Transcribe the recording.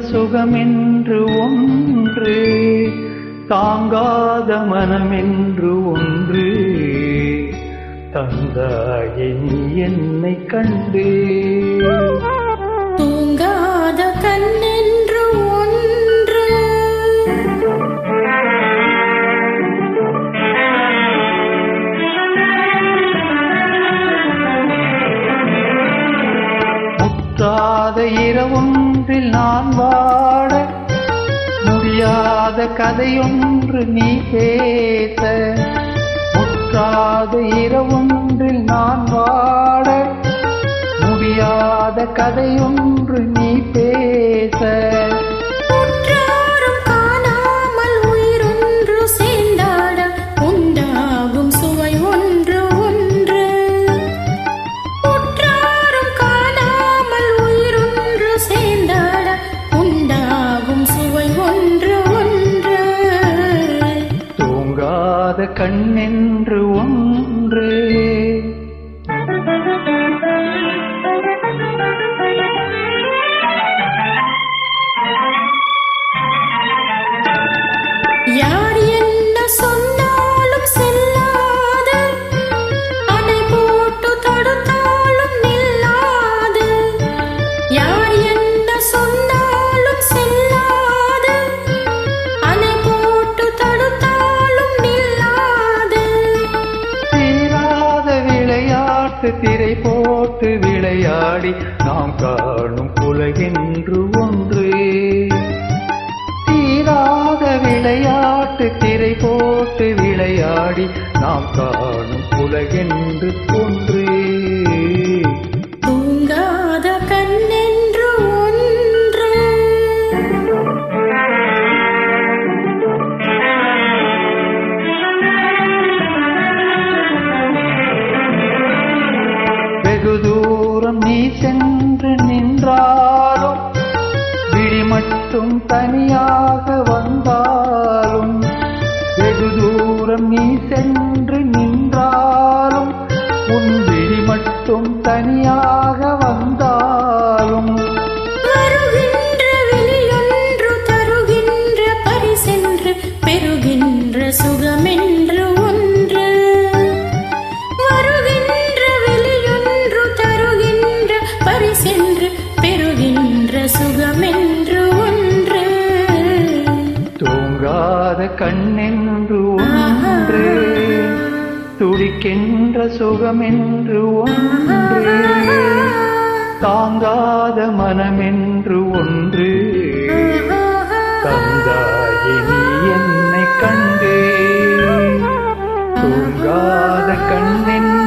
சுகமென்று ஒன்று, தாங்காத மனமென்று ஒன்று, தந்தாயே நீ என்னை கண்டு. தூங்காத கண்ணென்று ஒன்று, முற்றாத இரவொன்றில் நான் வாட, முடியாத கதையொன்று நீ பேச. முற்றாத இரவொன்றில் நான் வாட, முடியாத கதையொன்று நீ பேச. உற்றாரும் காணாமல் உயிரொன்று சேர்ந்தாட, உண்டாகும் சுவை ஒன்று ஒன்று. உற்றாரும் காணாமல் உயிரொன்று சேர்ந்தாட, உண்டாகும் சுவை ஒன்று ஒன்று. தூங்காத கண்ணென்று ஒன்று. யார் என்ன சொன்னாலும் செல்லாது, அணை போட்டு தடுத்தாலும் நில்லாது. யார் என்ன சொன்னாலும் செல்லாது, அணை போட்டு தடுத்தாலும் நில்லாது. தீராத விளையாட்டு திரை போட்டு விளையாடி நாம் காணும் உலகென்று ஒன்று. தீராத விளையாட்டு திரை போட்டு விளையாடி நாம் காணும் உலகென்று ஒன்று. தூங்காத கண்ணென்று ஒன்று. வெகு தூரம் நீ சென்று நின்றாலும், விழி மட்டும் தனியாக வந்தாலும். வெகு தூரம் நீ சென்று நின்றாலும், உன் விழி மட்டும் தனியாக வந்தாலும். வருகின்ற விழியொன்று தருகின்ற பரிசென்று, பெறுகின்ற சுகமென்று ஒன்று. வருகின்ற விழியொன்று தருகின்ற பரிசென்று, பெறுகின்ற சுகமென்று ஒன்று. தூங்காத கண்ணென்று ஒன்று, துடிக்கின்ற சுகமென்று ஒன்று, தாங்காத மனமென்று ஒன்று, தந்தாயே நீ என்னை கண்டு. தூங்காத கண்ணென்று